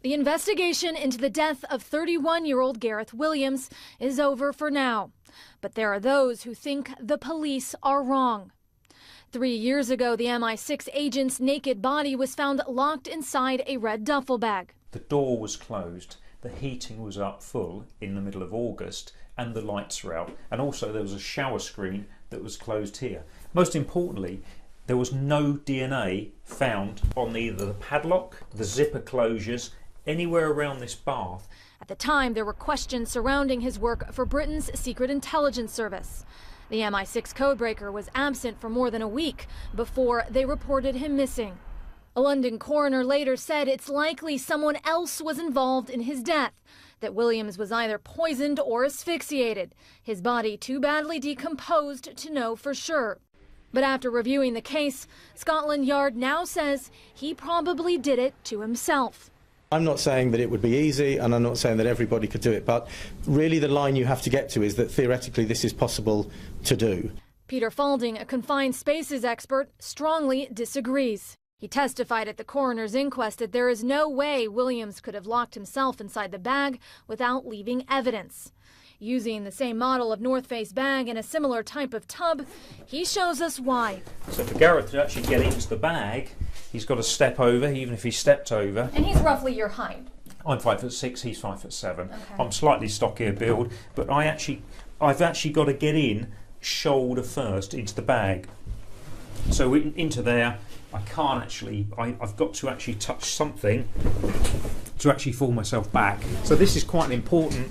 The investigation into the death of 31-year-old Gareth Williams is over for now. But there are those who think the police are wrong. 3 years ago, the MI6 agent's naked body was found locked inside a red duffel bag. The door was closed, the heating was up full in the middle of August, and the lights were out. And also there was a shower screen that was closed here. Most importantly, there was no DNA found on either the padlock, the zipper closures, anywhere around this bath. At the time, there were questions surrounding his work for Britain's Secret Intelligence Service. The MI6 codebreaker was absent for more than a week before they reported him missing. A London coroner later said it's likely someone else was involved in his death, that Williams was either poisoned or asphyxiated, his body too badly decomposed to know for sure. But after reviewing the case, Scotland Yard now says he probably did it to himself. I'm not saying that it would be easy, and I'm not saying that everybody could do it, but really the line you have to get to is that theoretically this is possible to do. Peter Falding, a confined spaces expert, strongly disagrees. He testified at the coroner's inquest that there is no way Williams could have locked himself inside the bag without leaving evidence. Using the same model of North Face bag and a similar type of tub, he shows us why. So for Gareth to actually get into the bag, he's got to step over, even if he stepped over. And he's roughly your height. I'm 5'6", he's 5'7". Okay. I'm slightly stockier build, but I've actually got to get in shoulder first into the bag. So into there, I can't actually, I've got to actually touch something to actually fall myself back. So this is quite an important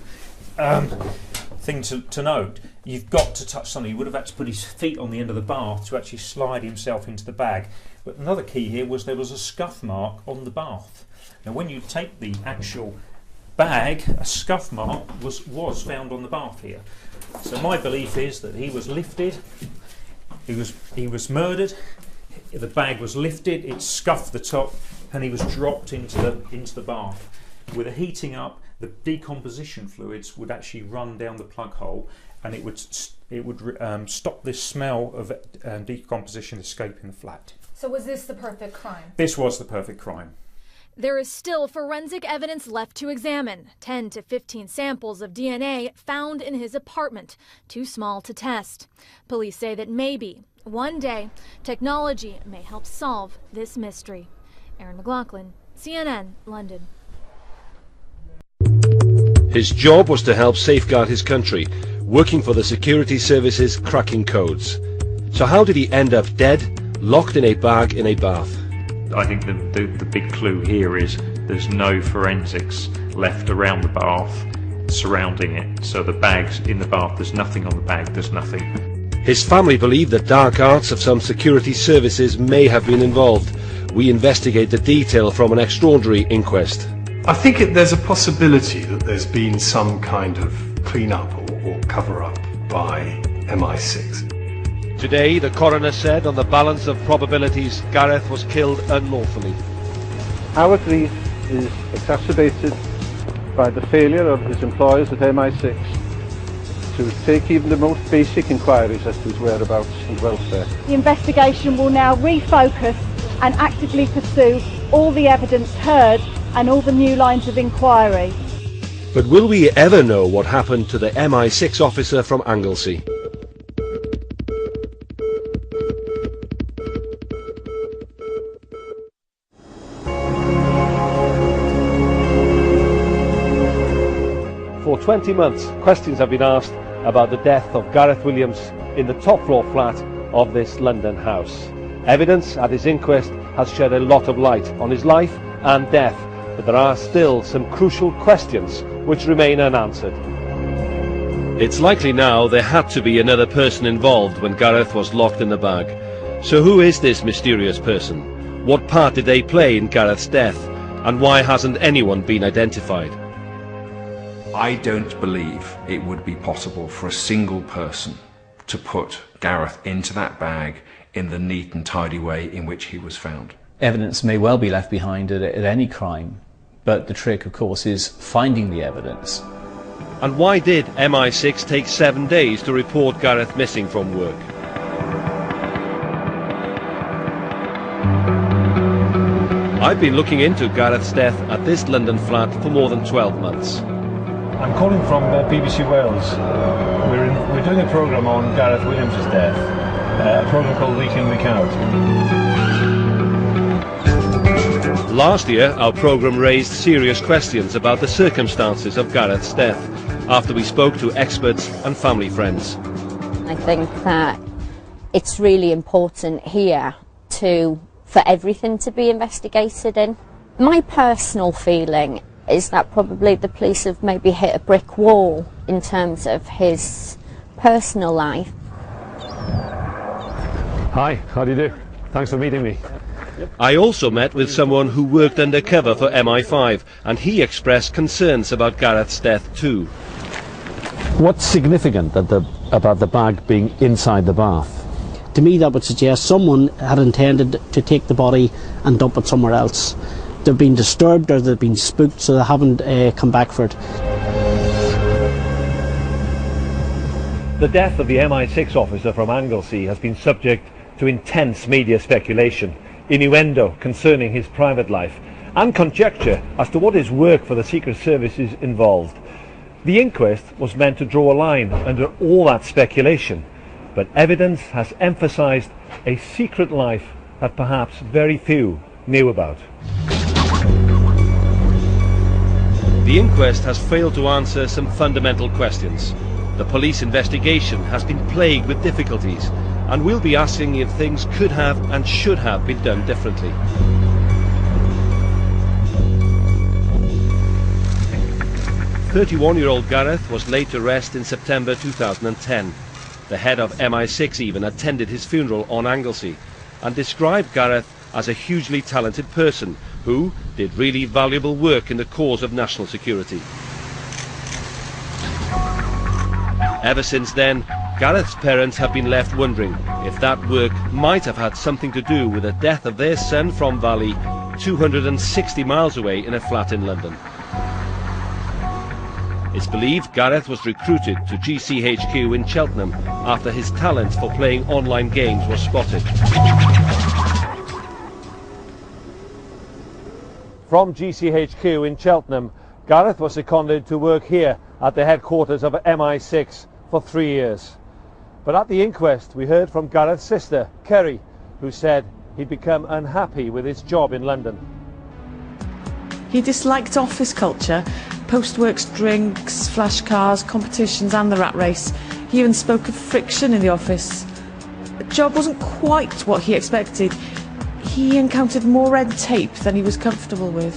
thing to note. You've got to touch something. He would have had to put his feet on the end of the bath to actually slide himself into the bag. But another key here was there was a scuff mark on the bath. Now when you take the actual bag, a scuff mark was found on the bath here. So my belief is that he was lifted, he was murdered, the bag was lifted, it scuffed the top, and he was dropped into the bath. With the heating up, the decomposition fluids would actually run down the plug hole, and it would stop this smell of decomposition escaping the flat. So was this the perfect crime? This was the perfect crime. There is still forensic evidence left to examine. 10 to 15 samples of DNA found in his apartment, too small to test. Police say that maybe, one day, technology may help solve this mystery. Erin McLaughlin, CNN, London. His job was to help safeguard his country, working for the security services cracking codes. So how did he end up dead, locked in a bag in a bath? I think the big clue here is there's no forensics left around the bath surrounding it. So the bag's in the bath, there's nothing on the bag, there's nothing. His family believe that dark arts of some security services may have been involved. We investigate the detail from an extraordinary inquest. I think there's a possibility that there's been some kind of clean-up or cover-up by MI6. Today, the coroner said on the balance of probabilities, Gareth was killed unlawfully. Our grief is exacerbated by the failure of his employers at MI6 to take even the most basic inquiries as to his whereabouts and welfare. The investigation will now refocus and actively pursue all the evidence heard and all the new lines of inquiry. But will we ever know what happened to the MI6 officer from Anglesey? For 20 months, questions have been asked about the death of Gareth Williams in the top floor flat of this London house. Evidence at his inquest has shed a lot of light on his life and death, but there are still some crucial questions which remain unanswered. It's likely now there had to be another person involved when Gareth was locked in the bag. So who is this mysterious person? What part did they play in Gareth's death? And why hasn't anyone been identified? I don't believe it would be possible for a single person to put Gareth into that bag in the neat and tidy way in which he was found. Evidence may well be left behind at any crime, but the trick, of course, is finding the evidence. And why did MI6 take 7 days to report Gareth missing from work? I've been looking into Gareth's death at this London flat for more than 12 months. I'm calling from BBC Wales. We're doing a programme on Gareth Williams' death, a programme called Week In, Week Out. Last year, our programme raised serious questions about the circumstances of Gareth's death, after we spoke to experts and family friends. I think that it's really important here for everything to be investigated in. My personal feeling is that probably the police have maybe hit a brick wall in terms of his personal life. Hi, how do you do? Thanks for meeting me. I also met with someone who worked undercover for MI5, and he expressed concerns about Gareth's death too. What's significant about the bag being inside the bath? To me, that would suggest someone had intended to take the body and dump it somewhere else. They've been disturbed or they've been spooked, so they haven't come back for it. The death of the MI6 officer from Anglesey has been subject to intense media speculation, innuendo concerning his private life, and conjecture as to what his work for the Secret Services involved. The inquest was meant to draw a line under all that speculation, but evidence has emphasised a secret life that perhaps very few knew about. The inquest has failed to answer some fundamental questions. The police investigation has been plagued with difficulties, and we'll be asking if things could have and should have been done differently. "31-year-old Gareth was laid to rest in September 2010. The head of MI6 even attended his funeral on Anglesey and described Gareth as a hugely talented person who did really valuable work in the cause of national security. Ever since then, Gareth's parents have been left wondering if that work might have had something to do with the death of their son from Valley, 260 miles away in a flat in London. It's believed Gareth was recruited to GCHQ in Cheltenham after his talent for playing online games was spotted. From GCHQ in Cheltenham, Gareth was seconded to work here at the headquarters of MI6 for 3 years. But at the inquest we heard from Gareth's sister, Kerry, who said he'd become unhappy with his job in London. He disliked office culture, post-works drinks, flash cars, competitions and the rat race. He even spoke of friction in the office. The job wasn't quite what he expected. He encountered more red tape than he was comfortable with.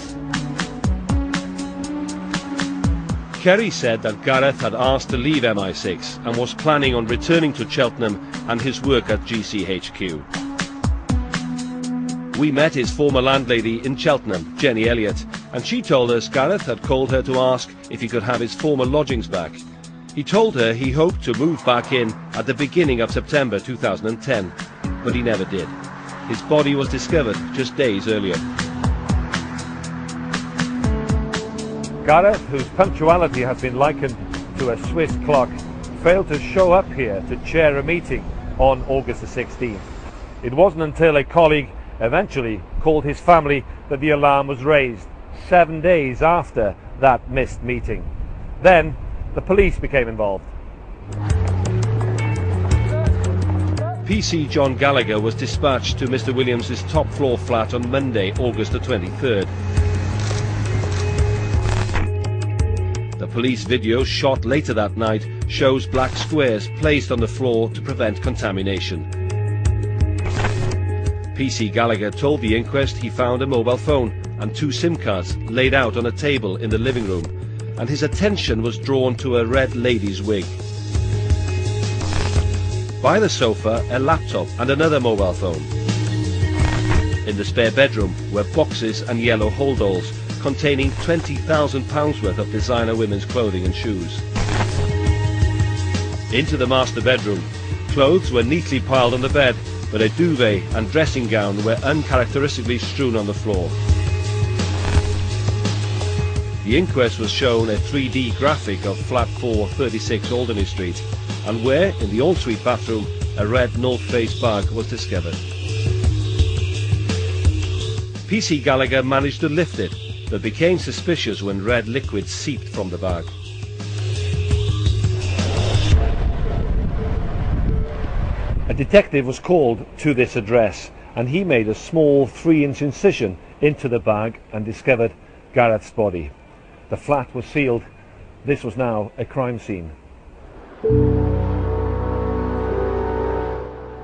Kerry said that Gareth had asked to leave MI6 and was planning on returning to Cheltenham and his work at GCHQ. We met his former landlady in Cheltenham, Jenny Elliott, and she told us Gareth had called her to ask if he could have his former lodgings back. He told her he hoped to move back in at the beginning of September 2010, but he never did. His body was discovered just days earlier. Gareth, whose punctuality has been likened to a Swiss clock, failed to show up here to chair a meeting on August the 16th. It wasn't until a colleague eventually called his family that the alarm was raised, 7 days after that missed meeting. Then the police became involved. PC John Gallagher was dispatched to Mr. Williams' top floor flat on Monday, August the 23rd. The police video shot later that night shows black squares placed on the floor to prevent contamination. PC Gallagher told the inquest he found a mobile phone and 2 SIM cards laid out on a table in the living room, and his attention was drawn to a red lady's wig. By the sofa, a laptop and another mobile phone. In the spare bedroom were boxes and yellow holdalls containing £20,000 worth of designer women's clothing and shoes. Into the master bedroom, clothes were neatly piled on the bed, but a duvet and dressing gown were uncharacteristically strewn on the floor. The inquest was shown a 3D graphic of flat 4, 36 Alderney Street, and where, in the ensuite bathroom, a red North Face bag was discovered. PC Gallagher managed to lift it, but became suspicious when red liquid seeped from the bag. A detective was called to this address, and he made a small 3-inch incision into the bag and discovered Gareth's body. The flat was sealed. This was now a crime scene.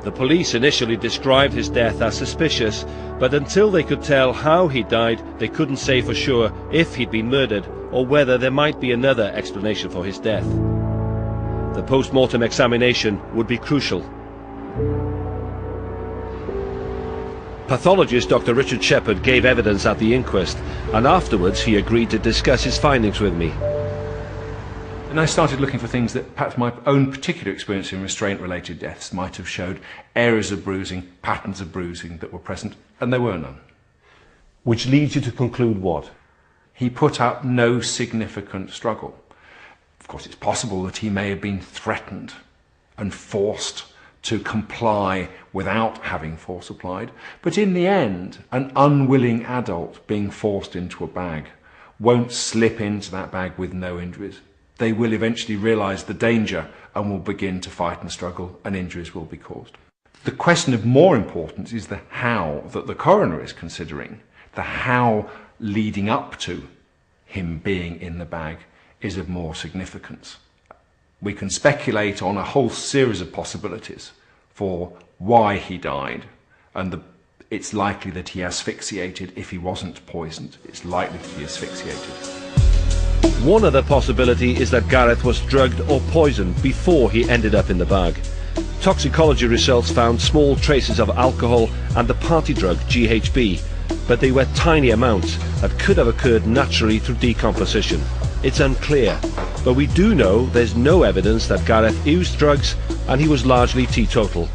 The police initially described his death as suspicious, but until they could tell how he died, they couldn't say for sure if he'd been murdered or whether there might be another explanation for his death. The post-mortem examination would be crucial. Pathologist Dr. Richard Shepherd gave evidence at the inquest, and afterwards he agreed to discuss his findings with me. And I started looking for things that perhaps my own particular experience in restraint-related deaths might have showed areas of bruising, patterns of bruising that were present, and there were none. Which leads you to conclude what? He put up no significant struggle. Of course, it's possible that he may have been threatened and forced to comply without having force applied, but in the end, an unwilling adult being forced into a bag won't slip into that bag with no injuries. They will eventually realise the danger and will begin to fight and struggle, and injuries will be caused. The question of more importance is the how that the coroner is considering. The how leading up to him being in the bag is of more significance. We can speculate on a whole series of possibilities for why he died, and it's likely that he asphyxiated. If he wasn't poisoned, it's likely that he asphyxiated. One other possibility is that Gareth was drugged or poisoned before he ended up in the bag. Toxicology results found small traces of alcohol and the party drug GHB, but they were tiny amounts that could have occurred naturally through decomposition. It's unclear, but we do know there's no evidence that Gareth used drugs, and he was largely teetotal.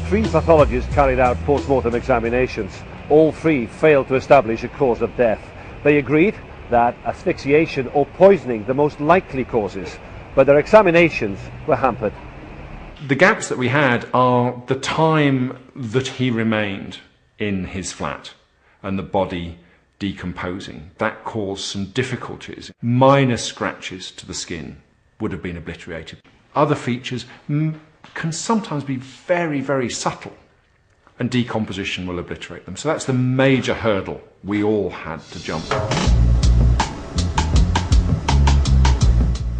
3 pathologists carried out post-mortem examinations. All 3 failed to establish a cause of death. They agreed that asphyxiation or poisoning the most likely causes, but their examinations were hampered. The gaps that we had are the time that he remained in his flat and the body decomposing. That caused some difficulties. Minor scratches to the skin would have been obliterated. Other features can sometimes be very, very subtle, and decomposition will obliterate them. So that's the major hurdle we all had to jump.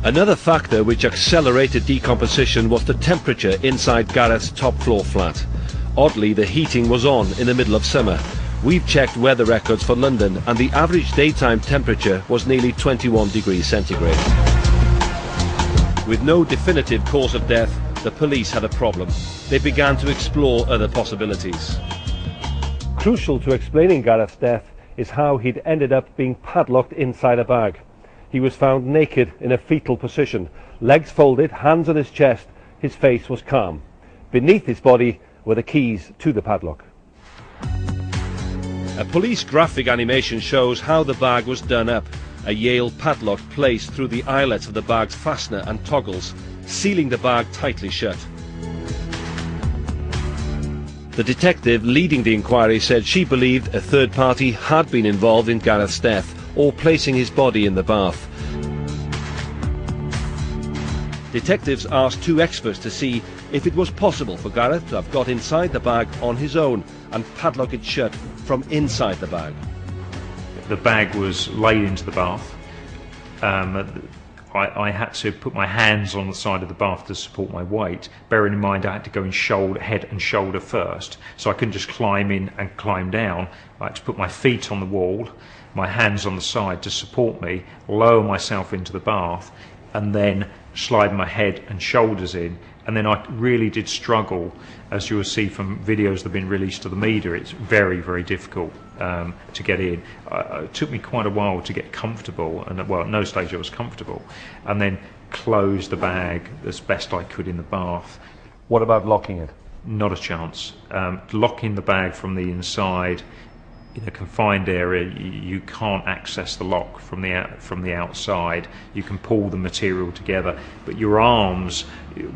Another factor which accelerated decomposition was the temperature inside Gareth's top floor flat. Oddly, the heating was on in the middle of summer. We've checked weather records for London, and the average daytime temperature was nearly 21 degrees centigrade. With no definitive cause of death, the police had a problem. They began to explore other possibilities. Crucial to explaining Gareth's death is how he'd ended up being padlocked inside a bag. He was found naked in a fetal position, legs folded, hands on his chest. His face was calm. Beneath his body were the keys to the padlock. A police graphic animation shows how the bag was done up. A Yale padlock placed through the eyelets of the bag's fastener and toggles, sealing the bag tightly shut. The detective leading the inquiry said she believed a third party had been involved in Gareth's death or placing his body in the bath. Detectives asked 2 experts to see if it was possible for Gareth to have got inside the bag on his own and padlock it shut from inside the bag. The bag was laid into the bath. I had to put my hands on the side of the bath to support my weight, bearing in mind I had to go in head and shoulder first, so I couldn't just climb in and climb down. I had to put my feet on the wall, my hands on the side to support me, lower myself into the bath, and then slide my head and shoulders in. And then I really did struggle, as you will see from videos that have been released to the media. It's very, very difficult to get in. It took me quite a while to get comfortable, and well, at no stage I was comfortable, and then close the bag as best I could in the bath. What about locking it? Not a chance. Locking the bag from the inside in a confined area, you can't access the lock from the outside. You can pull the material together, but your arms,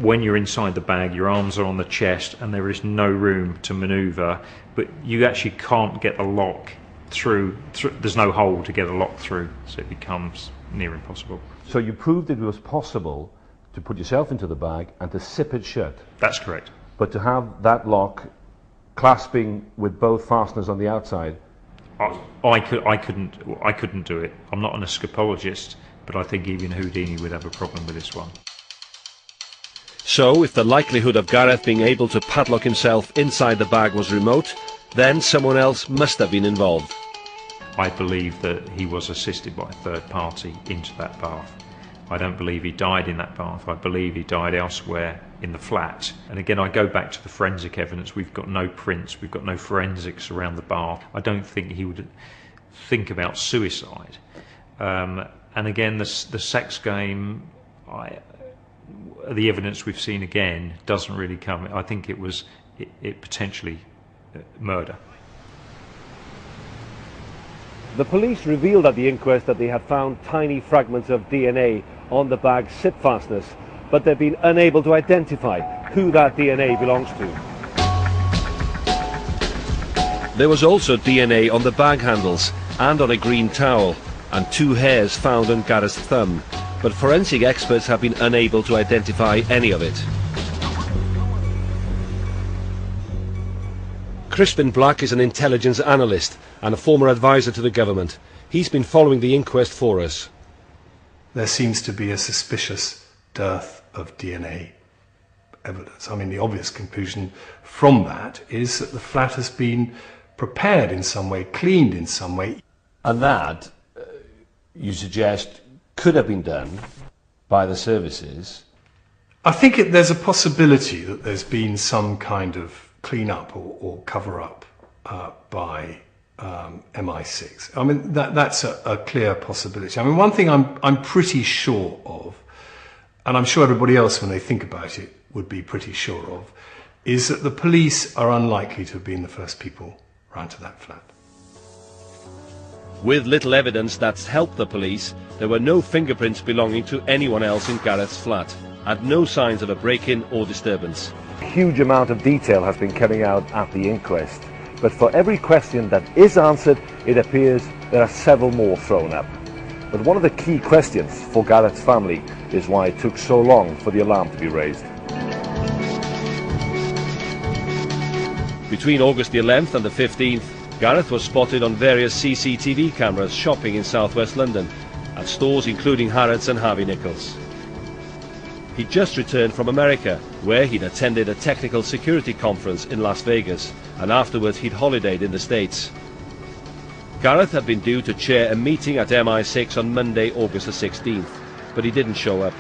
when you're inside the bag, your arms are on the chest and there is no room to manoeuvre, but you actually can't get the lock through. There's no hole to get a lock through, so it becomes near impossible. So you proved it was possible to put yourself into the bag and to zip it shut. That's correct. But to have that lock clasping with both fasteners on the outside, I couldn't do it. I'm not an escapologist, but I think even Houdini would have a problem with this one. So, if the likelihood of Gareth being able to padlock himself inside the bag was remote, then someone else must have been involved. I believe that he was assisted by a third party into that bath. I don't believe he died in that bath. I believe he died elsewhere in the flat. And again, I go back to the forensic evidence. We've got no prints, we've got no forensics around the bath. I don't think he would think about suicide. And again, the sex game, the evidence we've seen again doesn't really come. I think it potentially murder. The police revealed at the inquest that they had found tiny fragments of DNA on the bag's zip fasteners, but they've been unable to identify who that DNA belongs to. There was also DNA on the bag handles and on a green towel, and 2 hairs found on Gareth's thumb, but forensic experts have been unable to identify any of it. Crispin Black is an intelligence analyst and a former advisor to the government. He's been following the inquest for us. There seems to be a suspicious dearth of DNA evidence. I mean, the obvious conclusion from that is that the flat has been prepared in some way, cleaned in some way. And that, you suggest, could have been done by the services? I think there's a possibility that there's been some kind of clean-up or cover-up by MI6. I mean, that's a clear possibility. I mean, one thing I'm pretty sure of, and I'm sure everybody else, when they think about it, would be pretty sure of, is that the police are unlikely to have been the first people round to that flat. With little evidence that's helped the police, there were no fingerprints belonging to anyone else in Gareth's flat, and no signs of a break-in or disturbance. A huge amount of detail has been coming out at the inquest, but for every question that is answered, it appears there are several more thrown up. But one of the key questions for Gareth's family is why it took so long for the alarm to be raised. Between August the 11th and the 15th, Gareth was spotted on various CCTV cameras shopping in southwest London, at stores including Harrods and Harvey Nichols. He'd just returned from America, where he'd attended a technical security conference in Las Vegas, and afterwards he'd holidayed in the States. Gareth had been due to chair a meeting at MI6 on Monday, August the 16th, but he didn't show up.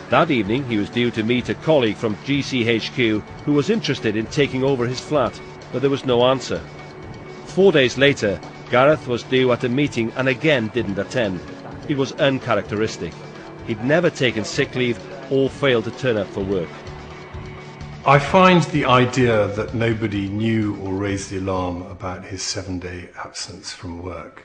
That evening he was due to meet a colleague from GCHQ who was interested in taking over his flat, but there was no answer. 4 days later, Gareth was due at a meeting and again didn't attend. It was uncharacteristic. He'd never taken sick leave or failed to turn up for work. I find the idea that nobody knew or raised the alarm about his 7-day absence from work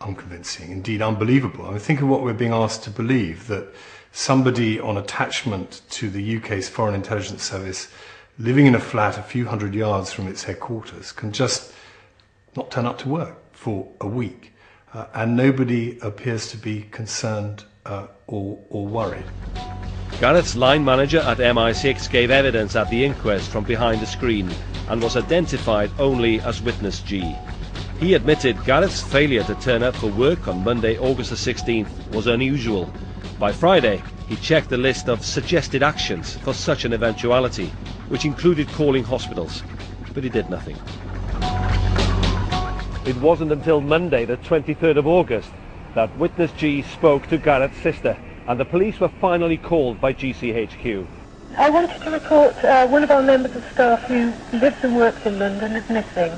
unconvincing, indeed unbelievable. I mean, think of what we're being asked to believe, that somebody on attachment to the UK's Foreign Intelligence Service, living in a flat a few hundred yards from its headquarters, can just not turn up to work for a week, and nobody appears to be concerned or worried. Gareth's line manager at MI6 gave evidence at the inquest from behind the screen and was identified only as Witness G. He admitted Gareth's failure to turn up for work on Monday, August the 16th was unusual. By Friday, he checked the list of suggested actions for such an eventuality, which included calling hospitals, but he did nothing. It wasn't until Monday, the 23rd of August, that Witness G spoke to Gareth's sister, and the police were finally called by GCHQ. I wanted to report one of our members of staff who lives and works in London is missing.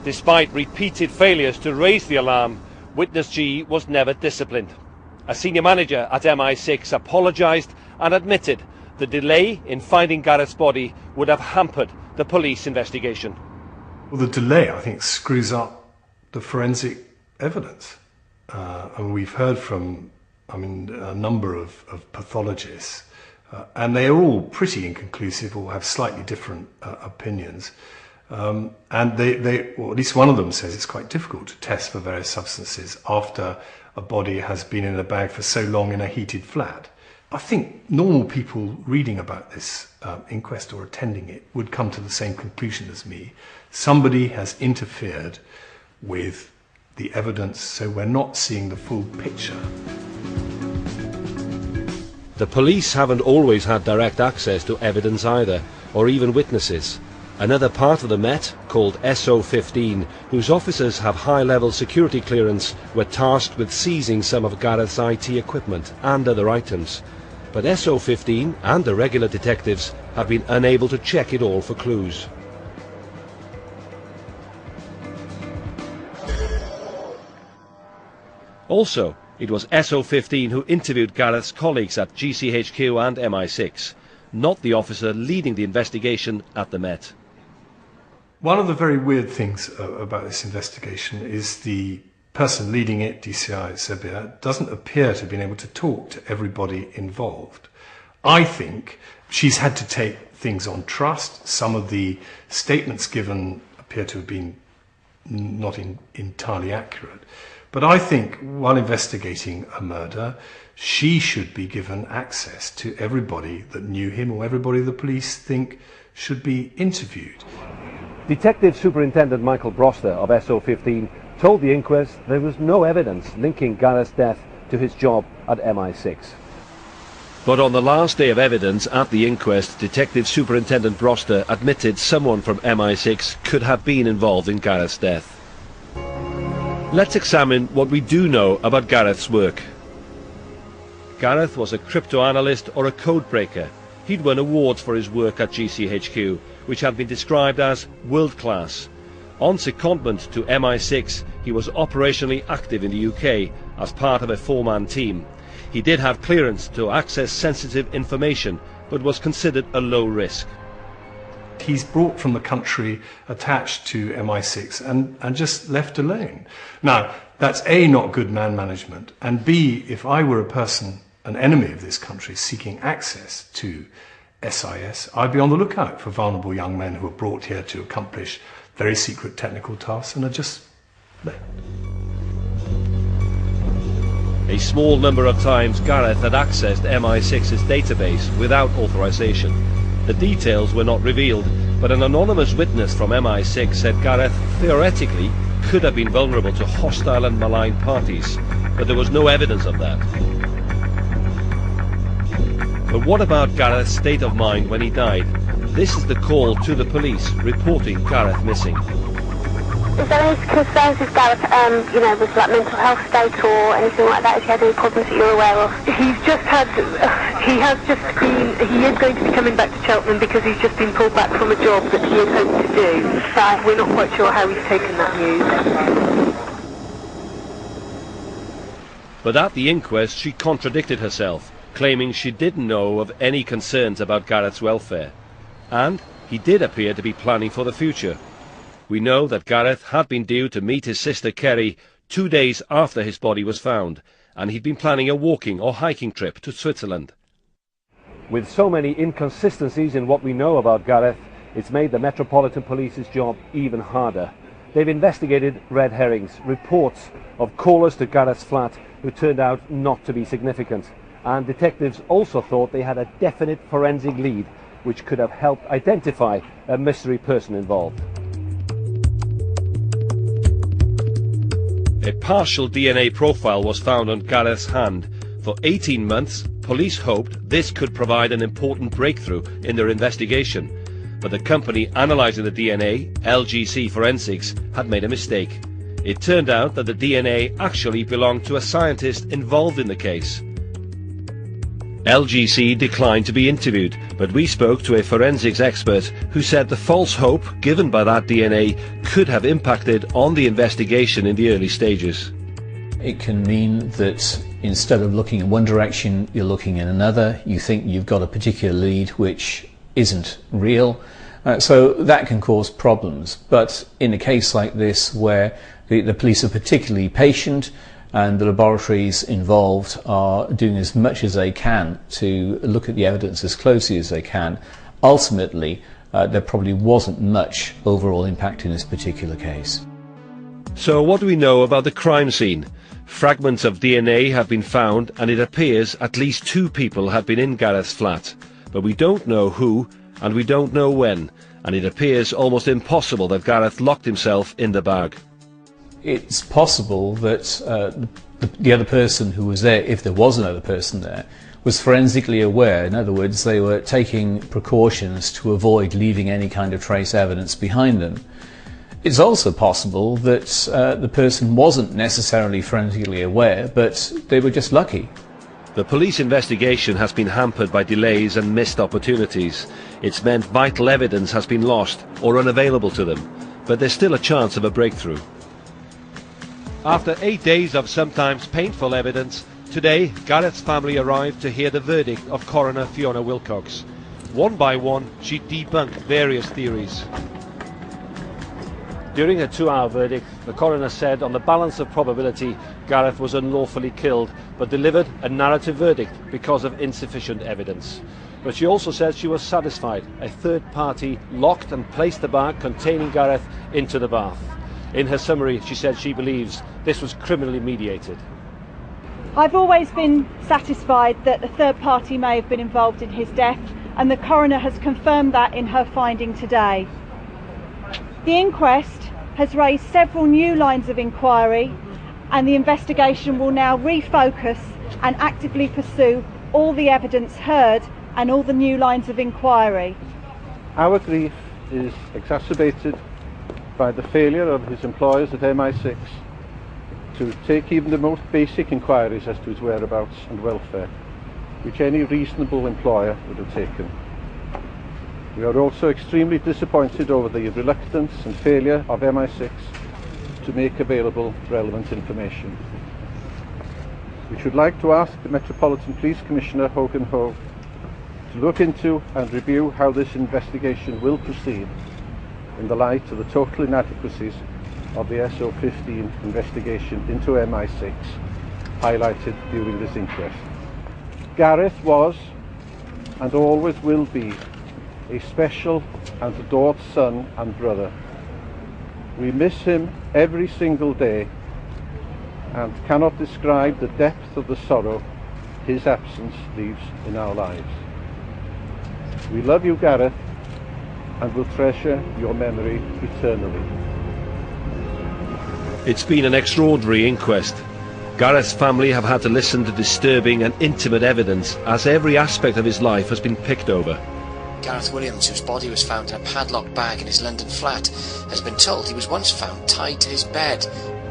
Despite repeated failures to raise the alarm, Witness G was never disciplined. A senior manager at MI6 apologised and admitted the delay in finding Gareth's body would have hampered the police investigation. Well, the delay, I think, screws up the forensic evidence. And we've heard from, a number of pathologists, and they are all pretty inconclusive or have slightly different opinions. And or at least one of them says it's quite difficult to test for various substances after a body has been in a bag for so long in a heated flat. I think normal people reading about this inquest or attending it would come to the same conclusion as me. Somebody has interfered with the evidence, so we're not seeing the full picture. The police haven't always had direct access to evidence either, or even witnesses. Another part of the Met, called SO15, whose officers have high-level security clearance, were tasked with seizing some of Gareth's IT equipment and other items. But SO15 and the regular detectives have been unable to check it all for clues. Also, it was SO15 who interviewed Gareth's colleagues at GCHQ and MI6, not the officer leading the investigation at the Met. One of the very weird things about this investigation is the person leading it, DCI Sebia, doesn't appear to have been able to talk to everybody involved. I think she's had to take things on trust. Some of the statements given appear to have been not entirely accurate. But I think while investigating a murder, she should be given access to everybody that knew him or everybody the police think should be interviewed. Detective Superintendent Michael Broster of SO15 told the inquest there was no evidence linking Gareth's death to his job at MI6. But on the last day of evidence at the inquest, Detective Superintendent Broster admitted someone from MI6 could have been involved in Gareth's death. Let's examine what we do know about Gareth's work. Gareth was a crypto-analyst or a code-breaker. He'd won awards for his work at GCHQ, which had been described as world-class. On secondment to MI6, he was operationally active in the UK as part of a four-man team. He did have clearance to access sensitive information, but was considered a low risk. He's brought from the country attached to MI6 and just left alone. Now, that's A, not good man management, and B, if I were a person, an enemy of this country, seeking access to SIS, I'd be on the lookout for vulnerable young men who are brought here to accomplish very secret technical tasks and are just left. A small number of times Gareth had accessed MI6's database without authorization. The details were not revealed, but an anonymous witness from MI6 said Gareth theoretically could have been vulnerable to hostile and malign parties, but there was no evidence of that. But what about Gareth's state of mind when he died? This is the call to the police reporting Gareth missing. Is there any concerns with Gareth, with like mental health state or anything like that? Has he had any problems that you're aware of? He is going to be coming back to Cheltenham because he's just been pulled back from a job that he had hoped to do. Right. We're not quite sure how he's taken that news. But at the inquest she contradicted herself, claiming she didn't know of any concerns about Gareth's welfare. And he did appear to be planning for the future. We know that Gareth had been due to meet his sister Kerry 2 days after his body was found, and he'd been planning a walking or hiking trip to Switzerland. With so many inconsistencies in what we know about Gareth, it's made the Metropolitan Police's job even harder. They've investigated red herrings, reports of callers to Gareth's flat who turned out not to be significant, and detectives also thought they had a definite forensic lead which could have helped identify a mystery person involved. A partial DNA profile was found on Gareth's hand. For 18 months, police hoped this could provide an important breakthrough in their investigation. But the company analysing the DNA, LGC Forensics, had made a mistake. It turned out that the DNA actually belonged to a scientist involved in the case. LGC declined to be interviewed, but we spoke to a forensics expert who said the false hope given by that DNA could have impacted on the investigation in the early stages. It can mean that instead of looking in one direction, you're looking in another. You think you've got a particular lead which isn't real, So that can cause problems. But in a case like this, where the police are particularly patient and the laboratories involved are doing as much as they can to look at the evidence as closely as they can, ultimately there probably wasn't much overall impact in this particular case. So what do we know about the crime scene? Fragments of DNA have been found, and it appears at least 2 people have been in Gareth's flat. But we don't know who, and we don't know when, and it appears almost impossible that Gareth locked himself in the bag. It's possible that the other person who was there, if there was another person there, was forensically aware. In other words, they were taking precautions to avoid leaving any kind of trace evidence behind them. It's also possible that the person wasn't necessarily forensically aware, but they were just lucky. The police investigation has been hampered by delays and missed opportunities. It's meant vital evidence has been lost or unavailable to them, but there's still a chance of a breakthrough. After 8 days of sometimes painful evidence, today Gareth's family arrived to hear the verdict of coroner Fiona Wilcox. One by one, she debunked various theories. During a 2-hour verdict, the coroner said on the balance of probability Gareth was unlawfully killed, but delivered a narrative verdict because of insufficient evidence. But she also said she was satisfied a third party locked and placed the bag containing Gareth into the bath. In her summary, she said she believes this was criminally mediated. I've always been satisfied that a third party may have been involved in his death, and the coroner has confirmed that in her finding today. The inquest has raised several new lines of inquiry, and the investigation will now refocus and actively pursue all the evidence heard and all the new lines of inquiry. Our grief is exacerbated by the failure of his employers at MI6 to take even the most basic inquiries as to his whereabouts and welfare, which any reasonable employer would have taken. We are also extremely disappointed over the reluctance and failure of MI6 to make available relevant information. We should like to ask the Metropolitan Police Commissioner Hogan Ho to look into and review how this investigation will proceed in the light of the total inadequacies of the SO15 investigation into MI6 highlighted during this inquest. Gareth was and always will be a special and adored son and brother. We miss him every single day and cannot describe the depth of the sorrow his absence leaves in our lives. We love you, Gareth, and will treasure your memory eternally. It's been an extraordinary inquest. Gareth's family have had to listen to disturbing and intimate evidence as every aspect of his life has been picked over. Gareth Williams, whose body was found in a padlocked bag in his London flat, has been told he was once found tied to his bed.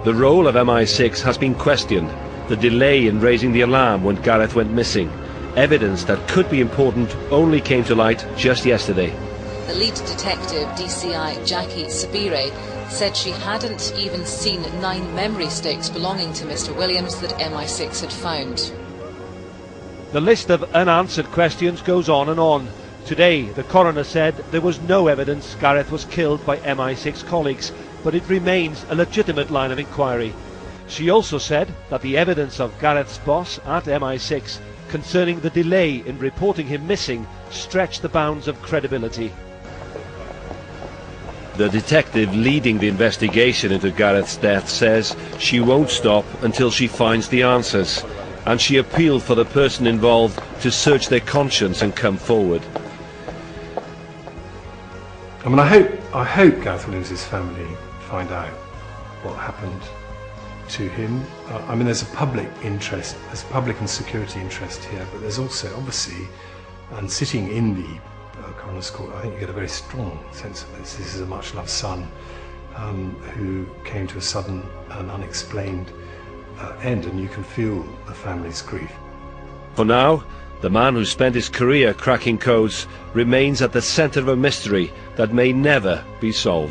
The role of MI6 has been questioned. The delay in raising the alarm when Gareth went missing. Evidence that could be important only came to light just yesterday. The lead detective, DCI Jackie Sabire, said she hadn't even seen 9 memory sticks belonging to Mr. Williams that MI6 had found. The list of unanswered questions goes on and on. Today, the coroner said there was no evidence Gareth was killed by MI6 colleagues, but it remains a legitimate line of inquiry. She also said that the evidence of Gareth's boss at MI6 concerning the delay in reporting him missing stretched the bounds of credibility. The detective leading the investigation into Gareth's death says she won't stop until she finds the answers, and she appealed for the person involved to search their conscience and come forward. I mean, I hope Gareth Williams' family find out what happened to him. I mean, there's a public interest, there's a public and security interest here, but there's also, obviously, and sitting in the coroner's court, I think you get a very strong sense of this. This is a much-loved son who came to a sudden and unexplained end, and you can feel the family's grief. For now, the man who spent his career cracking codes remains at the centre of a mystery that may never be solved.